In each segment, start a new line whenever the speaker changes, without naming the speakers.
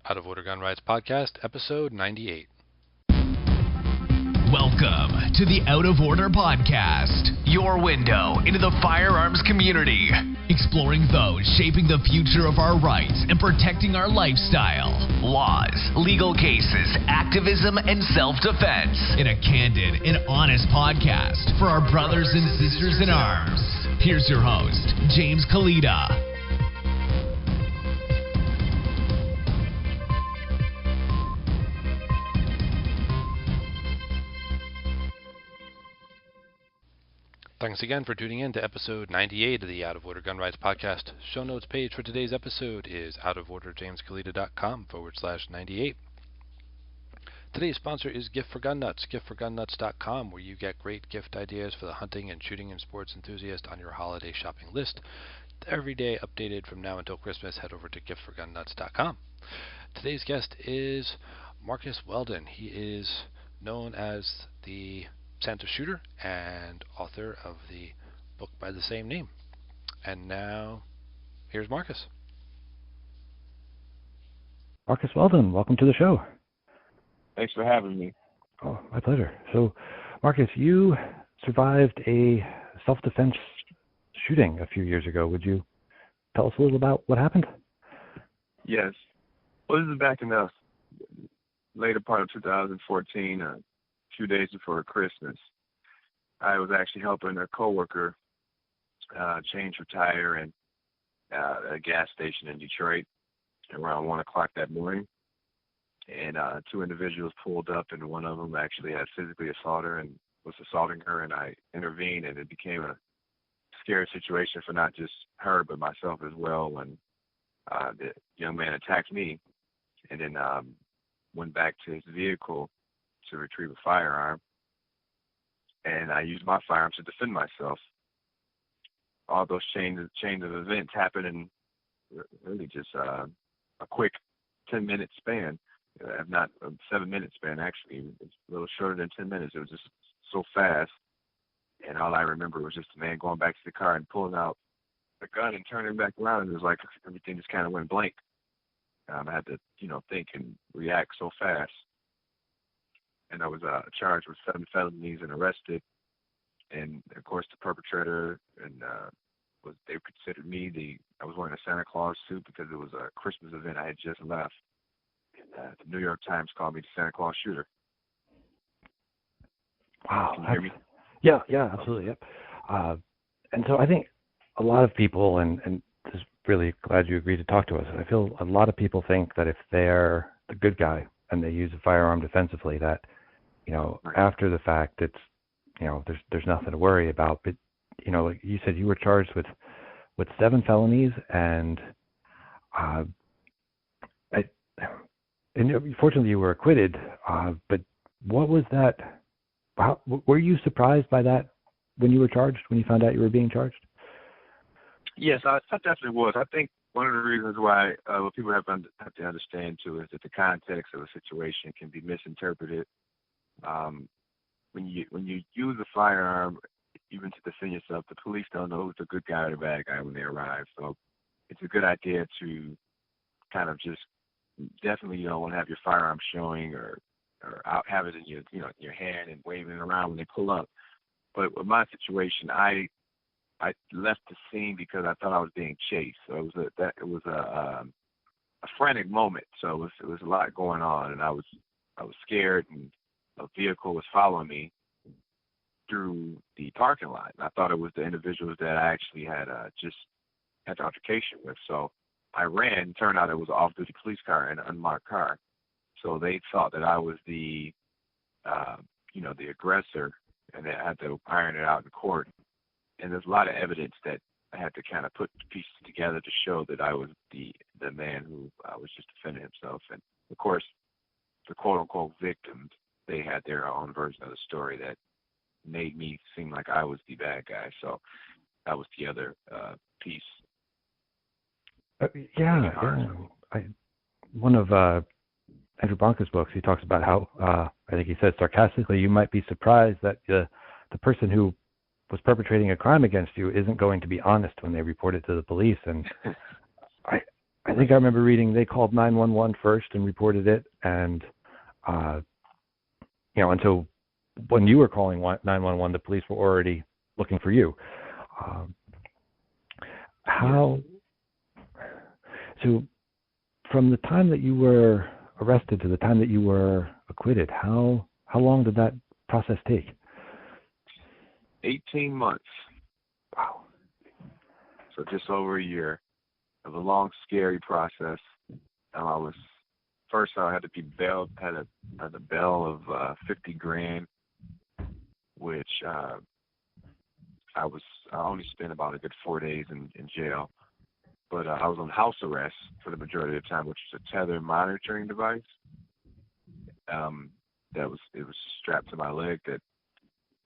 Out of Order Gun Rights Podcast, episode 98.
Welcome to the Out of Order Podcast, your window into the firearms community, exploring those shaping the future of our rights and protecting our lifestyle, laws, legal cases, activism, and self-defense in a candid and honest podcast for our brothers and sisters in arms. Here's your host, James Kalita.
Thanks again for tuning in to episode 98 of the Out of Order Gun Rights Podcast. Show notes page for today's episode is outoforderjameskalita.com/98. Today's sponsor is Gift for Gun Nuts, giftforgunnuts.com, where you get great gift ideas for the hunting and shooting and sports enthusiast on your holiday shopping list. Every day updated from now until Christmas, head over to giftforgunnuts.com. Today's guest is Marcus Weldon. He is known as the Santa Shooter and author of the book by the same name. And now, here's Marcus.
Marcus Weldon, welcome to the show.
Thanks for having me.
Oh, my pleasure. So, Marcus, you survived a self-defense shooting a few years ago. Would you tell us a little about what happened?
Yes. Well, this is back in the later part of 2014, a few days before Christmas. I was actually helping a coworker change her tire at a gas station in Detroit around 1 o'clock that morning. And two individuals pulled up, and one of them actually had physically assaulted her and was assaulting her, and I intervened, and it became a scary situation for not just her but myself as well when the young man attacked me and then went back to his vehicle to retrieve a firearm, and I used my firearm to defend myself. All those chains of events happened in really just a quick 10-minute span, if not a 7-minute span, actually. It's a little shorter than 10 minutes. It was just so fast, and all I remember was just the man going back to the car and pulling out the gun and turning back around, and it was like everything just kind of went blank. I had to, think and react so fast. And I was charged with 7 felonies and arrested. And, of course, the perpetrator, and they considered me I was wearing a Santa Claus suit because it was a Christmas event I had just left. And the New York Times called me the Santa Claus Shooter.
Wow.
Can you hear me?
Yeah, absolutely, yep. And so I think a lot of people, and just really glad you agreed to talk to us, I feel a lot of people think that if they're the good guy and they use a firearm defensively, that after the fact, it's, there's nothing to worry about. But, like you said, you were charged with 7 felonies, and fortunately you were acquitted. But what was that? Were you surprised by that when you were charged, when you found out you were being charged?
Yes, I definitely was. I think one of the reasons why what people have to understand, too, is that the context of a situation can be misinterpreted. When you use a firearm, even to defend yourself, the police don't know who's the good guy or the bad guy when they arrive. So it's a good idea to kind of just definitely you don't want to have your firearm showing or have it in your hand and waving it around when they pull up. But with my situation, I left the scene because I thought I was being chased. So it was a frantic moment. So it was a lot going on, and I was scared, and a vehicle was following me through the parking lot. And I thought it was the individuals that I actually had just had the altercation with. So I ran. Turned out it was an off-duty police car and an unmarked car. So they thought that I was the aggressor, and they had to iron it out in court. And there's a lot of evidence that I had to kind of put the pieces together to show that I was the man who was just defending himself. And, of course, the quote-unquote victims, they had their own version of the story that made me seem like I was the bad guy. So that was the other piece.
One of Andrew Bonka's books, he talks about how, I think he said sarcastically, you might be surprised that the person who was perpetrating a crime against you isn't going to be honest when they report it to the police. And I think I remember reading they called 911 first and reported it, and and so when you were calling 911, the police were already looking for you. How? So, from the time that you were arrested to the time that you were acquitted, how long did that process take?
18 months.
Wow.
So just over a year. It was a long, scary process. I had to be bailed, had a bail of $50,000, which I only spent about a good 4 days in jail. But I was on house arrest for the majority of the time, which is a tether monitoring device. It was strapped to my leg that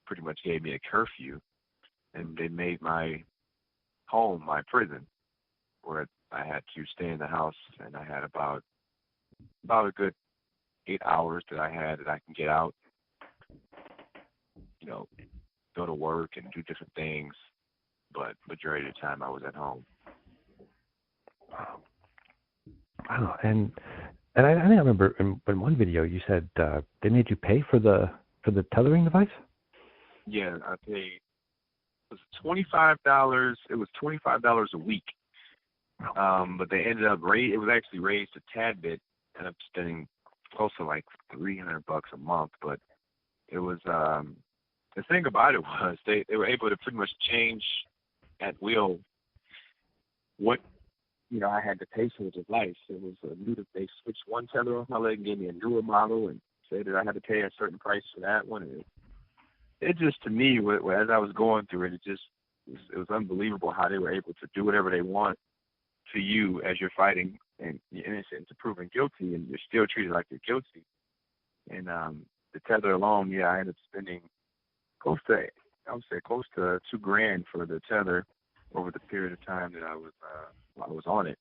pretty much gave me a curfew, and they made my home my prison, where I had to stay in the house, and I had about a good 8 hours that I can get out, go to work and do different things, but majority of the time I was at home.
Wow. And I think I remember in one video you said they made you pay for the tethering device?
Yeah, I paid. It was $25. It was $25 a week. But they ended up it was actually raised a tad bit. Ended up spending close to like $300 a month. But it was the thing about it was they were able to pretty much change at will what I had to pay for the device. It was they switched one tether off my leg and gave me a newer model and said that I had to pay a certain price for that one. And it just, to me, as I was going through it, it was unbelievable how they were able to do whatever they want to you as you're fighting and you're innocent to proven guilty, and you're still treated like you're guilty. And the tether alone, I ended up spending close to $2,000 for the tether over the period of time that I was on it,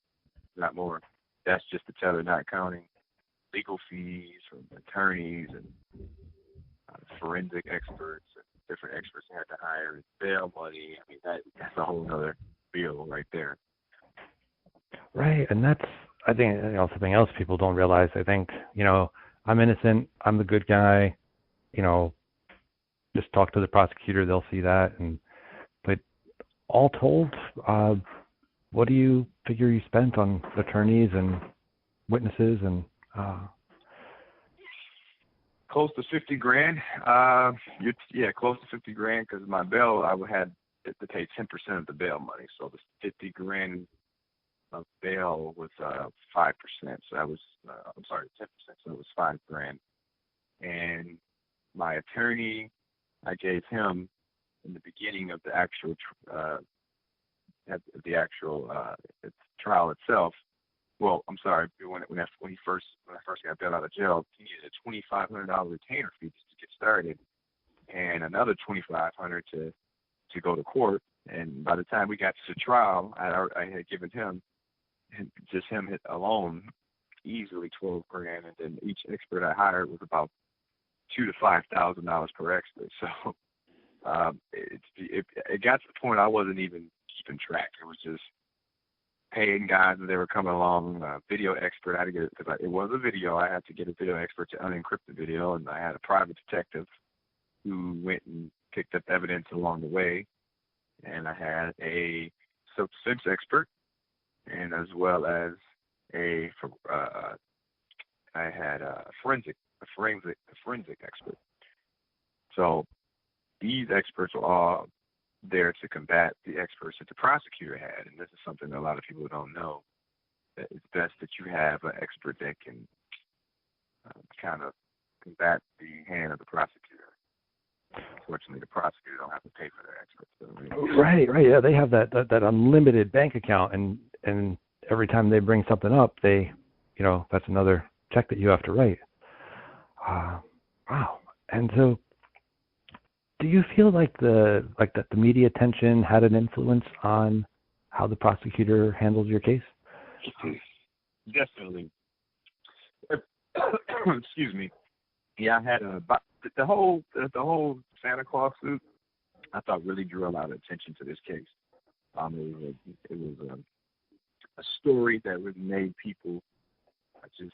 not more. That's just the tether, not counting legal fees from attorneys and forensic experts and different experts I had to hire, and bail money. I mean, that's a whole other bill right there.
Right, and that's, I think, something else people don't realize. I think, I'm innocent, I'm the good guy, just talk to the prosecutor, they'll see that. But all told, what do you figure you spent on attorneys and witnesses and?
Close to $50,000. Close to $50,000 because my bail, I had to pay 10% of the bail money. So the $50,000 of bail was 5%. So that was 10%. So it was $5,000. And my attorney, I gave him in the beginning of the actual trial itself. Well, I'm sorry. When I first got bailed out of jail, he needed a $2,500 retainer fee just to get started, and another $2,500 to go to court. And by the time we got to the trial, I had given him alone easily $12,000, and then each expert I hired was about $2,000 to $5,000 per expert. So it got to the point I wasn't even keeping track. It was just paying guys as they were coming along. Video expert, I had to get it because it was a video. I had to get a video expert to unencrypt the video, and I had a private detective who went and picked up evidence along the way. And I had a self-defense expert, and as well as a forensic expert. So these experts were all there to combat the experts that the prosecutor had, and this is something that a lot of people don't know. That it's best that you have an expert that can kind of combat the hand of the prosecutor. Unfortunately, the prosecutor don't have to pay for their experts. So,
Right. Yeah, they have that unlimited bank account, and every time they bring something up, that's another check that you have to write. Wow. And so, do you feel like that the media attention had an influence on how the prosecutor handles your case?
Definitely. Excuse me. Yeah, I had the whole Santa Claus suit. I thought really drew a lot of attention to this case. It was a story that really made people just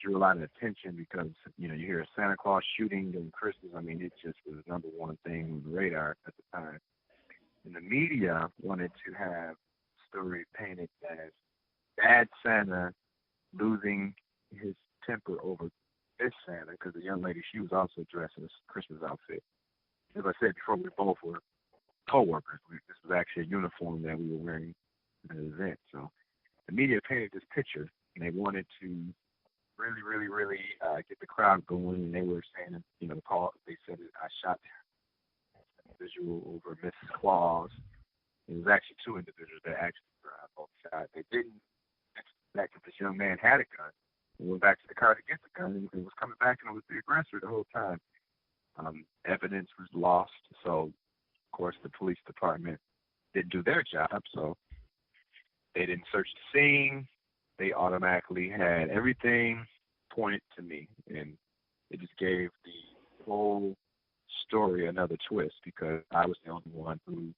drew a lot of attention because, you hear a Santa Claus shooting during Christmas. I mean, it just was the number one thing on the radar at the time. And the media wanted to have the story painted as bad Santa losing his temper over this Santa, because the young lady, she was also dressed in a Christmas outfit. As I said before, we both were co-workers. This was actually a uniform that we were wearing at an event. So the media painted this picture, and they wanted to really get the crowd going. And they were saying, they said that I shot an individual over Mrs. Claus. It was actually two individuals that actually both shot. They didn't expect that this young man had a gun. And went back to the car to get the gun, and was coming back, and it was the aggressor the whole time. Evidence was lost, so of course the police department didn't do their job, so they didn't search the scene. They automatically had everything pointed to me, and it just gave the whole story another twist, because I was the only one who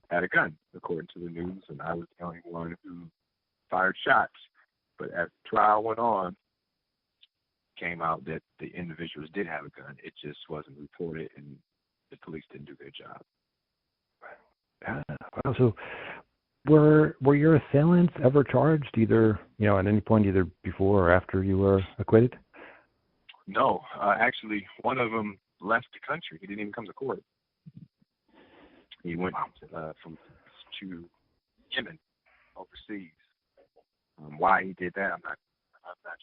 had a gun, according to the news, and I was the only one who fired shots. But as the trial went on, came out that the individuals did have a gun. It just wasn't reported, and the police didn't do their job.
Wow. So were your assailants ever charged, either, at any point, either before or after you were acquitted?
No. Actually, one of them left the country. He didn't even come to court. He went to Yemen, overseas. Why he did that, I'm not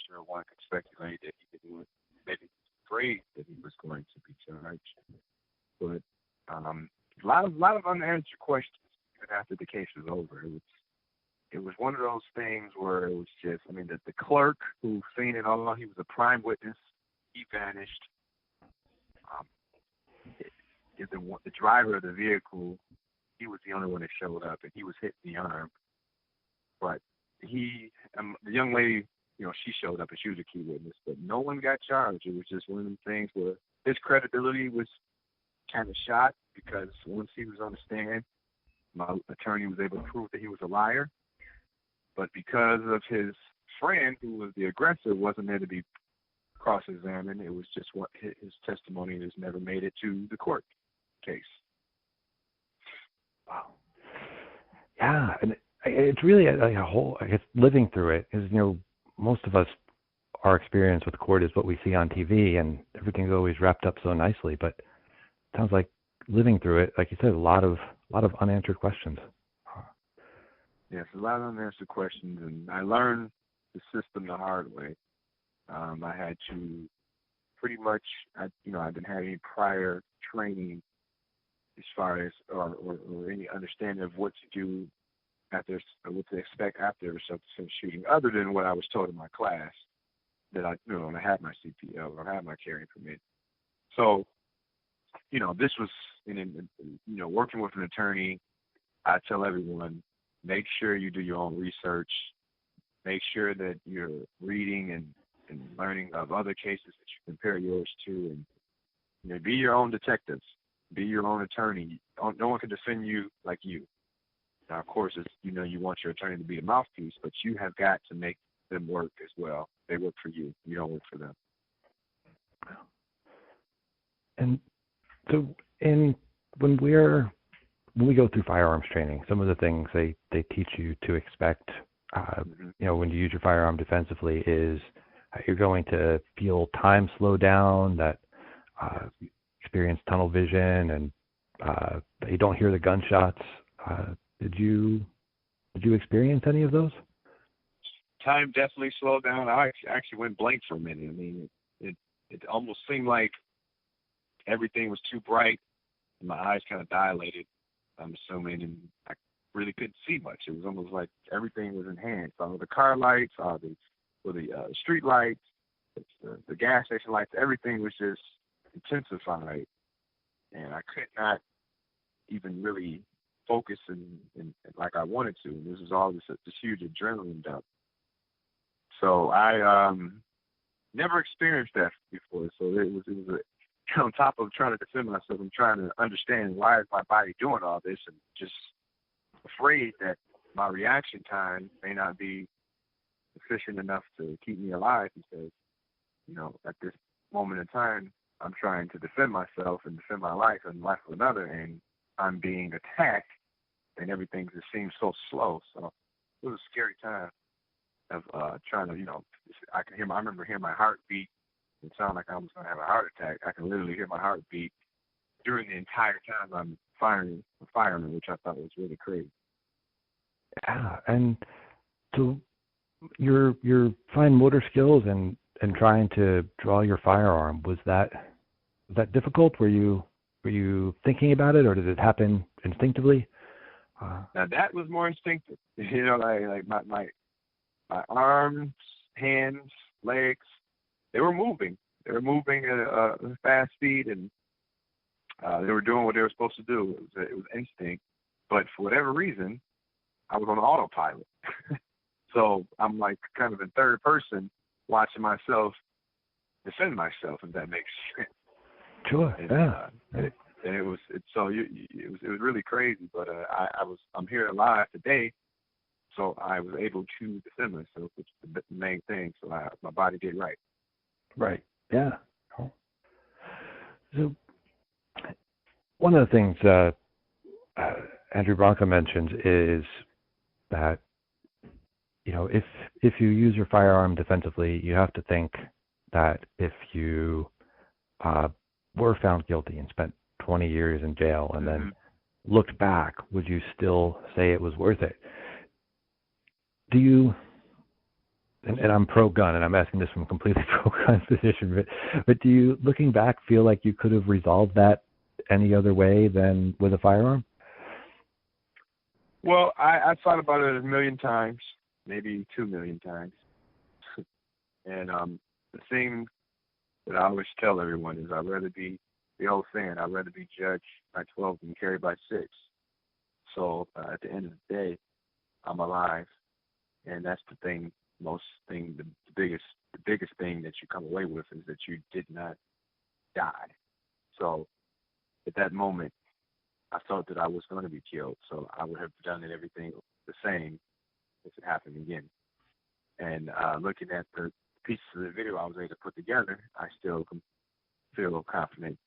sure. One could speculate that he didn't do it. Maybe afraid that he was going to be charged. But a lot of unanswered questions even after the case was over. It was one of those things where it was just, the clerk who seen it all, he was a prime witness. He vanished. The driver of the vehicle, he was the only one that showed up, and he was hit in the arm. But the young lady, she showed up, and she was a key witness, but no one got charged. It was just one of them things where his credibility was kind of shot, because once he was on the stand, my attorney was able to prove that he was a liar. But because of his friend, who was the aggressor, wasn't there to be cross-examined, it was just what his testimony just never made it to the court case.
Wow. Yeah, and it's really a whole, I guess, living through it is, most of us, our experience with court is what we see on TV, and everything's always wrapped up so nicely. But it sounds like living through it, like you said, a lot of unanswered questions.
Yes, a lot of unanswered questions, and I learned the system the hard way. I had to pretty much, I didn't have any prior training as far as or any understanding of what to do after, or what to expect after a self-defense shooting, other than what I was told in my class, that I had my CPL or I had my carrying permit. So, this was, working with an attorney, I tell everyone, make sure you do your own research. Make sure that you're reading and learning of other cases that you compare yours to, and be your own detective, be your own attorney. No one can defend you like you. Now, of course, it's, you want your attorney to be a mouthpiece, but you have got to make them work as well. They work for you. You don't work for them.
And so, when we go through firearms training, some of the things they teach you to expect, when you use your firearm defensively, is you're going to feel time slow down, that experience tunnel vision, and that you don't hear the gunshots. Did you experience any of those?
Time definitely slowed down. I actually went blank for a minute. It almost seemed like everything was too bright. My eyes kind of dilated, I'm assuming, and I really couldn't see much. It was almost like everything was enhanced. All the car lights, all the street lights, the gas station lights, everything was just intensified, and I could not even really focus and like I wanted to. And this was all this huge adrenaline dump. So I never experienced that before. So it was on top of trying to defend myself, I'm trying to understand why is my body doing all this, and just afraid that my reaction time may not be sufficient enough to keep me alive because, at this moment in time, I'm trying to defend myself and defend my life and the life of another, and I'm being attacked, and everything just seems so slow. So it was a scary time of trying to, I remember hearing my heartbeat. It sounded like I was going to have a heart attack. I can literally hear my heartbeat during the entire time I'm firing a fireman, which I thought was really crazy.
Yeah, and so your fine motor skills and trying to draw your firearm, was that difficult? Were you thinking about it, or did it happen instinctively?
Now that was more instinctive. Like my arms, hands, legs, they were moving. They were moving at a fast speed, and they were doing what they were supposed to do. It was instinct, but for whatever reason, I was on autopilot. So I'm like kind of in third person watching myself defend myself, if that makes sense.
Sure.
And,
yeah.
And it was really crazy. But I'm here alive today, so I was able to defend myself, which is the main thing. So my body did right.
Right. Yeah. So one of the things Andrew Bronca mentions is that, if you use your firearm defensively, you have to think that if you were found guilty and spent 20 years in jail and then looked back, would you still say it was worth it? Do you, and I'm pro-gun, and I'm asking this from a completely pro-gun position, but do you, looking back, feel like you could have resolved that any other way than with a firearm?
Well, I thought about it a million times, maybe 2 million times. And the thing that I always tell everyone is I'd rather be judged by 12 than carried by 6. So at the end of the day, I'm alive, and that's the thing. The biggest thing that you come away with is that you did not die. So at that moment, I thought that I was going to be killed, so I would have done everything the same if it happened again. And looking at the pieces of the video I was able to put together, I still feel confident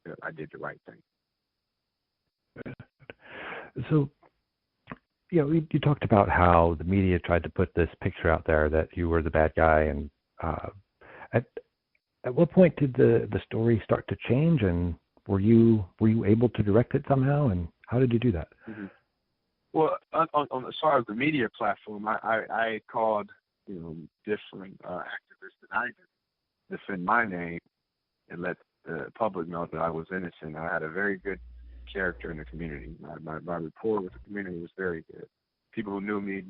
that I did the right thing.
So, you talked about how the media tried to put this picture out there that you were the bad guy, and at what point did the story start to change, and were you able to direct it somehow, and how did you do that?
Mm-hmm. Well, on as far as the media platform, I called different activists that I did defend my name and let the public know that I was innocent. I had a very good character in the community. My rapport with the community was very good. People who knew me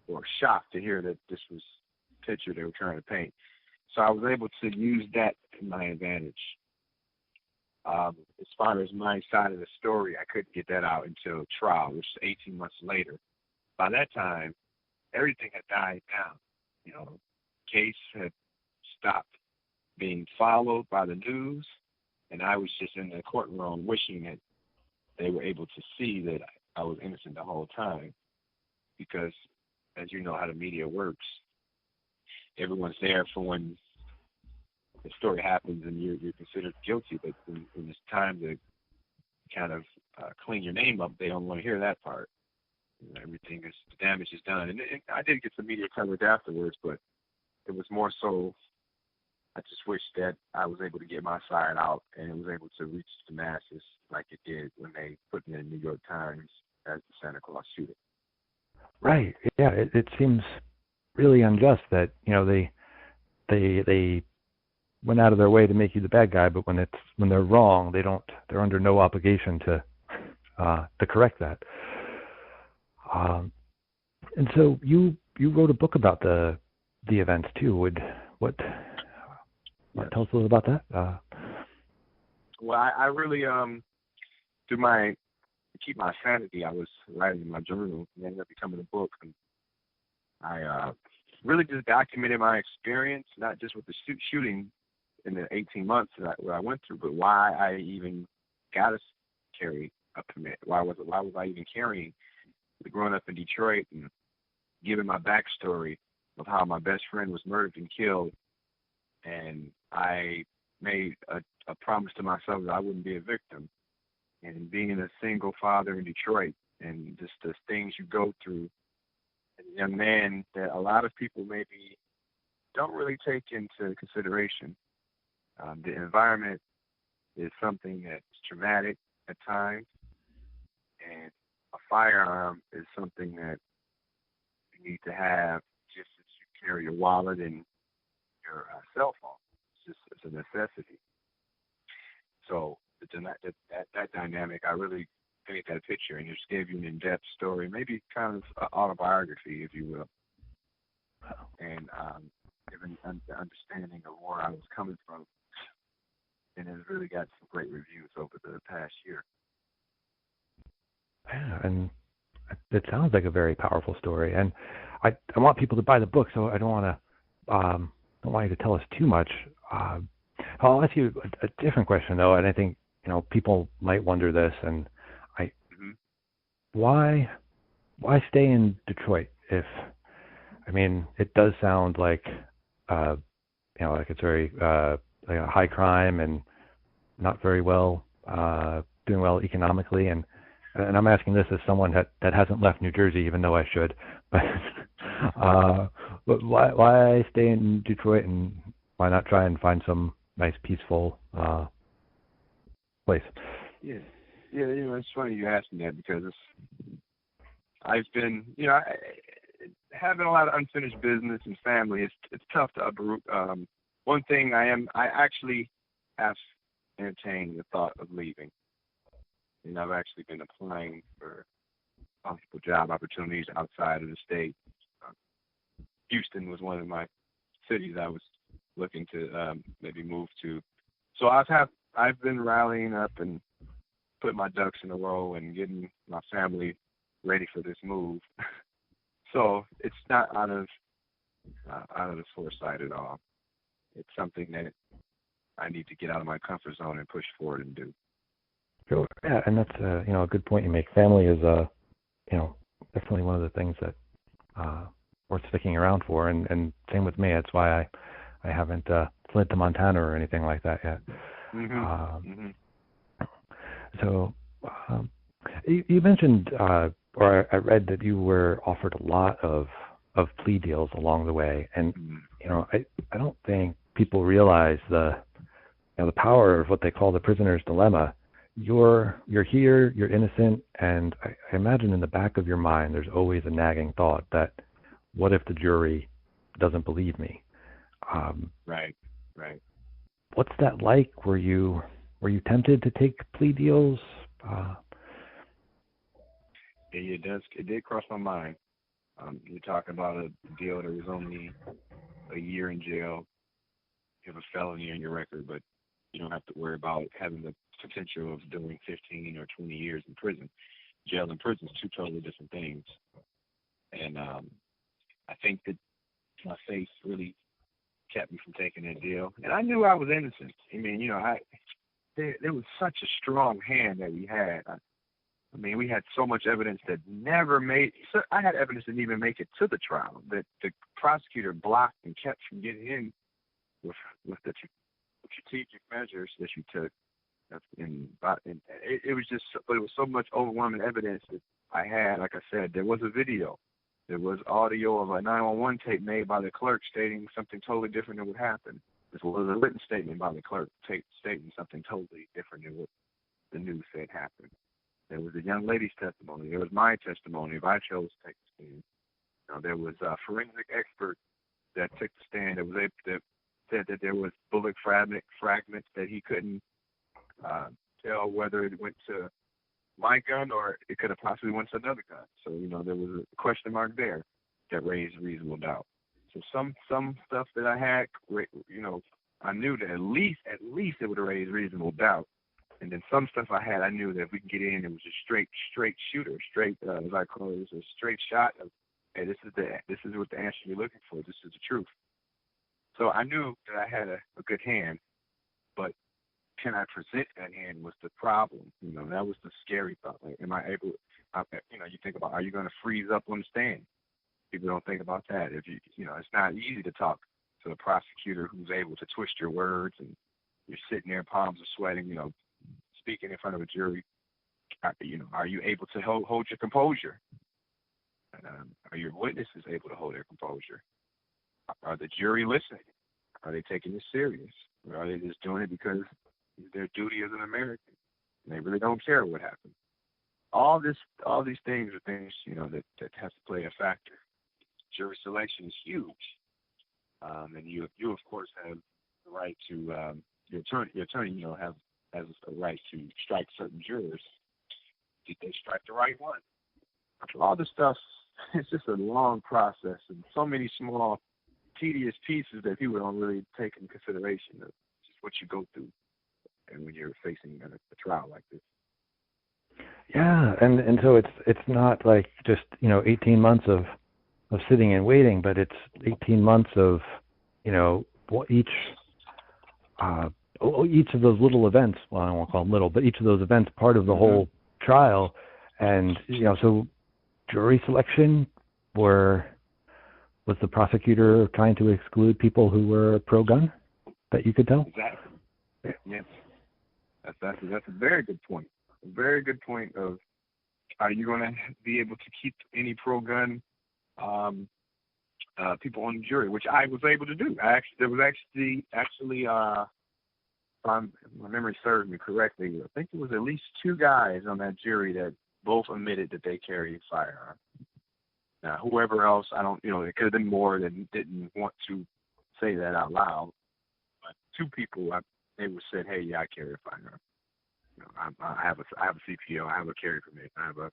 were shocked to hear that this was the picture they were trying to paint. So I was able to use that to my advantage. As far as my side of the story, I couldn't get that out until trial, which is 18 months later. By that time, everything had died down. Case had stopped being followed by the news, and I was just in the courtroom wishing that they were able to see that I was innocent the whole time. Because, as you know how the media works, everyone's there for when the story happens and you're considered guilty, but when it's time to kind of clean your name up, they don't want to hear that part. Everything is, the damage is done. And I did get some media coverage afterwards, but it was more so I just wish that I was able to get my side out and it was able to reach the masses like it did when they put me in the New York Times as the Santa Claus shooter.
Right. Yeah. It seems really unjust that they went out of their way to make you the bad guy, but when they're wrong, they're under no obligation to correct that. And so you wrote a book about the events too. Tell us a little about that.
Well, I really to keep my sanity, I was writing in my journal and ended up becoming a book. And I really just documented my experience, not just with the shooting in the 18 months that I went through, but why I even got to carry a permit. Why was I even carrying growing up in Detroit and giving my backstory of how my best friend was murdered and killed, and I made a promise to myself that I wouldn't be a victim. And being a single father in Detroit and just the things you go through as a young man that a lot of people maybe don't really take into consideration. The environment is something that's traumatic at times, and a firearm is something that you need to have just as you carry your wallet and your cell phone. It's a necessity. So that dynamic, I really paint that picture and just gave you an in-depth story, maybe kind of autobiography, if you will, and given the understanding of where I was coming from, and has really got some great reviews over the past year.
Yeah, and it sounds like a very powerful story, and I want people to buy the book, so I don't want you to tell us too much. I'll ask you a different question though, and I think people might wonder this, and why stay in Detroit if it does sound like like it's very like a high crime and not very well doing well economically, and I'm asking this as someone that hasn't left New Jersey, even though I should, but why stay in Detroit, and why not try and find some nice peaceful place?
Yeah, it's funny you asked me that, because I've been, having a lot of unfinished business and family. It's tough to uproot. One thing I actually have entertained the thought of leaving, and I've actually been applying for multiple job opportunities outside of the state. Houston was one of my cities I was looking to maybe move to. So I've been rallying up and putting my ducks in a row and getting my family ready for this move. So it's not out of the foresight at all. It's something that I need to get out of my comfort zone and push forward and do.
Sure. Yeah, and that's a good point you make. Family is definitely one of the things that worth sticking around for, and same with me. That's why I haven't fled to Montana or anything like that yet. So you mentioned, or I read that you were offered a lot of plea deals along the way, and I don't think people realize the power of what they call the prisoner's dilemma. You're here, you're innocent, and I imagine in the back of your mind there's always a nagging thought that, what if the jury doesn't believe me?
Right.
What's that like? Were you tempted to take plea deals?
It did cross my mind. You're talking about a deal that was only a year in jail. You have a felony on your record, but you don't have to worry about having the potential of doing 15 or 20 years in prison. Jail and prison is two totally different things. And I think that my faith really kept me from taking that deal. And I knew I was innocent. There was such a strong hand that we had. We had so much evidence that never made. So I had evidence that didn't even make it to the trial, that the prosecutor blocked and kept from getting in with the strategic measures that you took. And it was just, but it was so much overwhelming evidence that I had. Like I said, there was a video, there was audio of a 911 tape made by the clerk stating something totally different than what happened. This was a written statement by the clerk stating something totally different than what the news said happened. There was a young lady's testimony. There was my testimony if I chose to take the stand. There was a forensic expert that took the stand that said that there was bullet fragments that he couldn't tell whether it went to my gun or it could have possibly went to another gun. So, there was a question mark there that raised reasonable doubt. So some stuff that I had, I knew that at least it would have raised reasonable doubt. And then some stuff I had, I knew that if we could get in, it was a straight shooter, as I call it, was a straight shot of, hey, this is what the answer you're looking for. This is the truth. So I knew that I had a good hand, but can I present that hand was the problem. That was the scary thought. Like, am I able? You think about, are you going to freeze up on the stand? People don't think about that. If it's not easy to talk to a prosecutor who's able to twist your words, and you're sitting there, palms are sweating, speaking in front of a jury. Are you able to hold your composure? Are your witnesses able to hold their composure? Are the jury listening? Are they taking it serious? Or are they just doing it because it's their duty as an American? And they really don't care what happens. All these things are things, that have to play a factor. Jury selection is huge. And you of course have the right to your attorney has a right to strike certain jurors. Did they strike the right one? All this stuff, it's just a long process and so many small, tedious pieces that people don't really take into consideration of just what you go through, and when you're facing a trial like this.
Yeah, and so it's not like just 18 months of sitting and waiting, but it's 18 months of each of those little events. Well, I don't want to call them little, but each of those events part of the whole trial, and so jury selection. Was the prosecutor trying to exclude people who were pro-gun that you could tell?
Exactly. Yes. That's a very good point. A very good point of, are you going to be able to keep any pro-gun people on the jury, which I was able to do. There was actually, if my memory serves me correctly, I think there was at least 2 guys on that jury that both admitted that they carried a firearm. Now, whoever else, I don't, it could have been more that didn't want to say that out loud. But 2 people, they were said, "Hey, yeah, I carry a firearm. I have a CPO. I have a carry permit. I have a,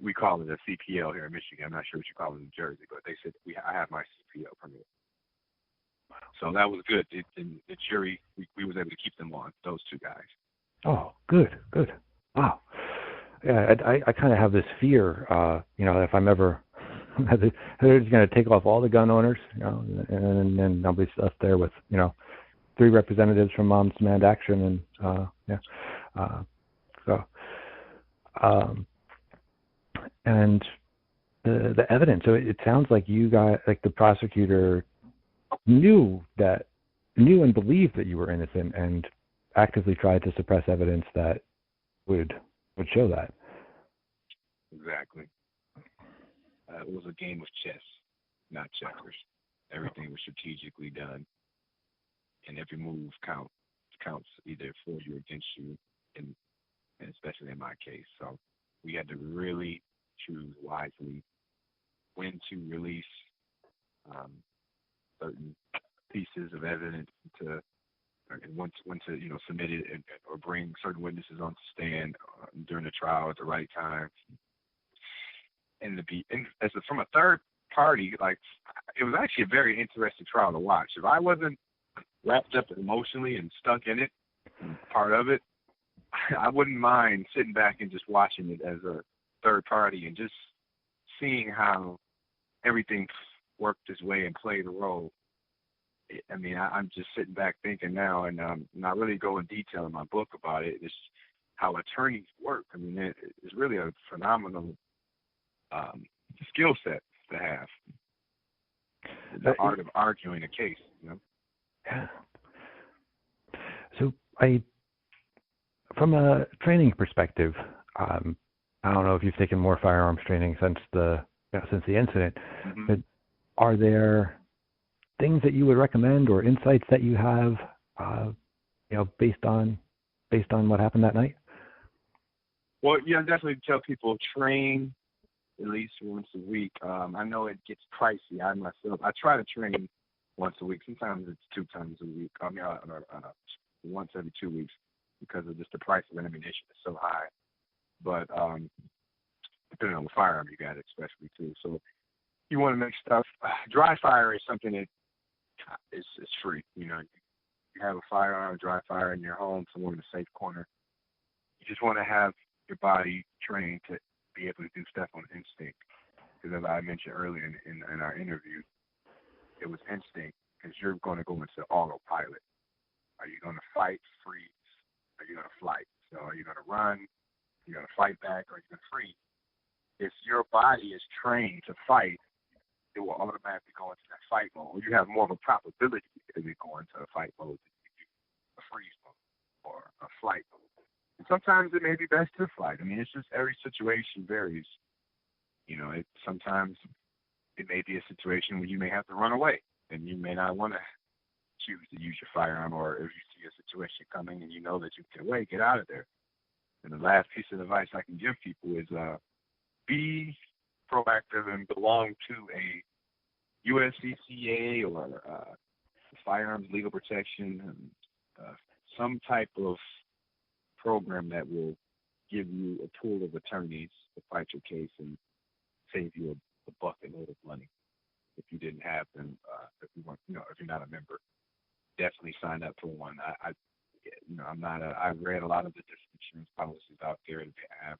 we call it a CPL here in Michigan. I'm not sure what you call it in Jersey, but they said I have my CPL permit." So that was good. The jury, we was able to keep them on, those 2 guys.
Oh, good. Wow. Yeah, I kind of have this fear, if I'm ever, they're just going to take off all the gun owners, and then I'll be left there with, 3 representatives from Moms Demand Action, and and the evidence. So it sounds like you got, like the prosecutor knew and believed that you were innocent, and actively tried to suppress evidence that would show that.
Exactly. It was a game of chess, not checkers. Everything was strategically done, and every move counts either for you or against you, and especially in my case. So we had to really choose wisely when to release certain pieces of evidence and when to submit it or bring certain witnesses on the stand during the trial at the right time. And from a third party, like, it was actually a very interesting trial to watch. If I wasn't wrapped up emotionally and stuck in it, part of it, I wouldn't mind sitting back and just watching it as a third party and just seeing how everything worked its way and played a role. I mean, I'm just sitting back thinking now, and I really go in detail in my book about it. It's how attorneys work. I mean, it's really a phenomenal skill set to have. The art of arguing a case,
Yeah. So from a training perspective, I don't know if you've taken more firearms training since the incident, but are there things that you would recommend or insights that you have, based on what happened that night?
Well, yeah, I definitely tell people train at least once a week. I know it gets pricey. I try to train once a week. Sometimes it's 2 times a week. Once every 2 weeks, because of just the price of ammunition is so high. But depending on the firearm you got, especially too. So you want to make stuff. Dry fire is something that is free. You have a firearm, dry fire in your home, somewhere in a safe corner. You just want to have your body trained to be able to do stuff on instinct. Because as I mentioned earlier in our interview, it was instinct, because you're going to go into autopilot. Are you going to fight, freeze? Are you going to flight? So are you going to run? you're going to fight back or you're going to freeze. If your body is trained to fight, it will automatically go into that fight mode. You have more of a probability of it going into a fight mode than you do a freeze mode or a flight mode. And sometimes it may be best to fight. I mean, it's just every situation varies. Sometimes it may be a situation where you may have to run away, and you may not want to choose to use your firearm, or if you see a situation coming and you know that you can get away, get out of there. And the last piece of advice I can give people is be proactive and belong to a USCCA or firearms legal protection, some type of program that will give you a pool of attorneys to fight your case and save you a bucket load of money if you didn't have them. If you want, if you're not a member, definitely sign up for one. I'm not. I've read a lot of the different insurance policies out there that they have.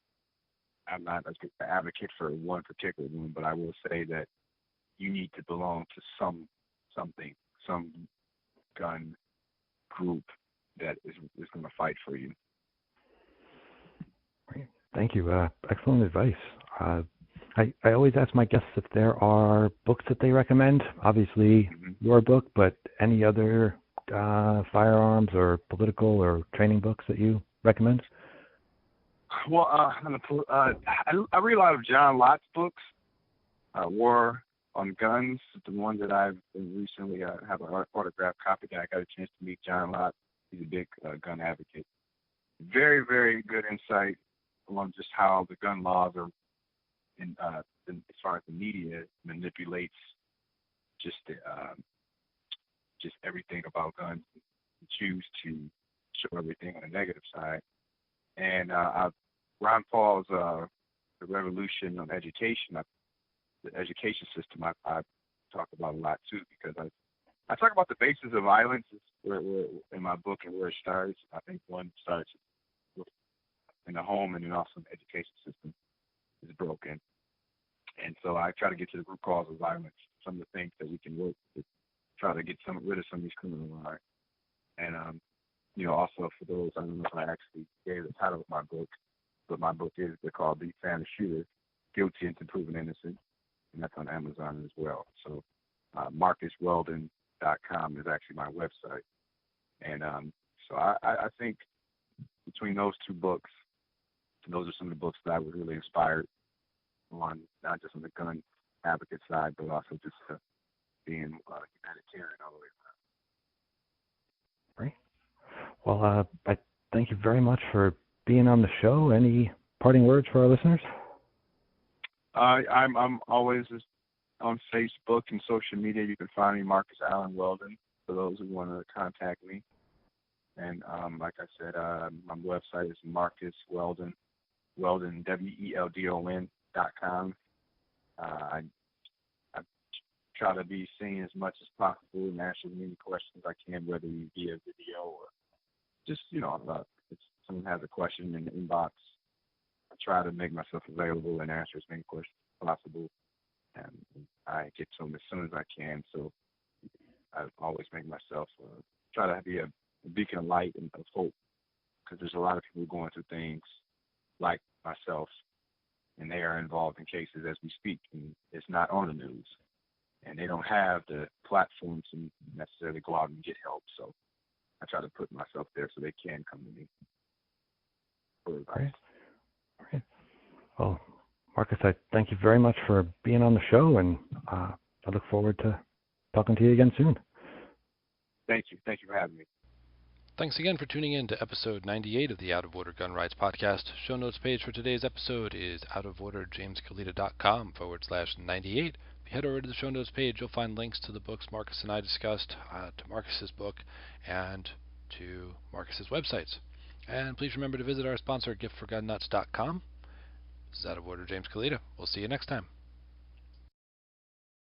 I'm not an advocate for one particular one, but I will say that you need to belong to some gun group that is going to fight for you.
Great. Thank you. Excellent advice. I always ask my guests if there are books that they recommend. Obviously, your book, but any other firearms or political or training books that you recommend?
Well, I read a lot of John Lott's books. War on Guns, the one that I've recently have an autographed copy that I got a chance to meet John Lott. He's a big gun advocate. Very, very good insight on just how the gun laws are, as far as the media manipulates just everything about guns, and choose to show everything on the negative side. And Ron Paul's The Revolution of Education, the education system, I talk about a lot too, because I talk about the basis of violence where in my book and where it starts. I think one starts in the home, and then also the education system is broken. And so I try to get to the root cause of violence, some of the things that we can work to try to get rid of some of these criminal laws. And also for those, I don't know if I actually gave the title of my book, but my book is called The Family Shooter, Guilty Until Proven Innocent, and that's on Amazon as well. So MarcusWeldon.com is actually my website. And so I think between those two books, those are some of the books that I was really inspired on, not just on the gun advocate side, but also just being humanitarian all the way around.
Great. Well, I thank you very much for being on the show. Any parting words for our listeners?
I'm always on Facebook and social media. You can find me, Marcus Allen Weldon, for those who want to contact me. And like I said, my website is Marcus Weldon, WELDON.com. I try to be seen as much as possible and answer as many questions I can, whether it be a video or just, if someone has a question in the inbox, I try to make myself available and answer as many questions as possible. And I get to them as soon as I can. So I always make myself try to be a beacon of light and of hope, because there's a lot of people going through things like myself, and they are involved in cases as we speak, and it's not on the news, and they don't have the platform to necessarily go out and get help. So I try to put myself there so they can come to me for advice.
All right. Well, Marcus, I thank you very much for being on the show, and I look forward to talking to you again soon.
Thank you. Thank you for having me.
Thanks again for tuning in to episode 98 of the Out of Order Gun Rights podcast. Show notes page for today's episode is outoforderjameskalita.com/98. If you head over to the show notes page, you'll find links to the books Marcus and I discussed, to Marcus's book, and to Marcus's websites. And please remember to visit our sponsor, giftforgunnuts.com. This is Out of Order James Kalita. We'll see you next time.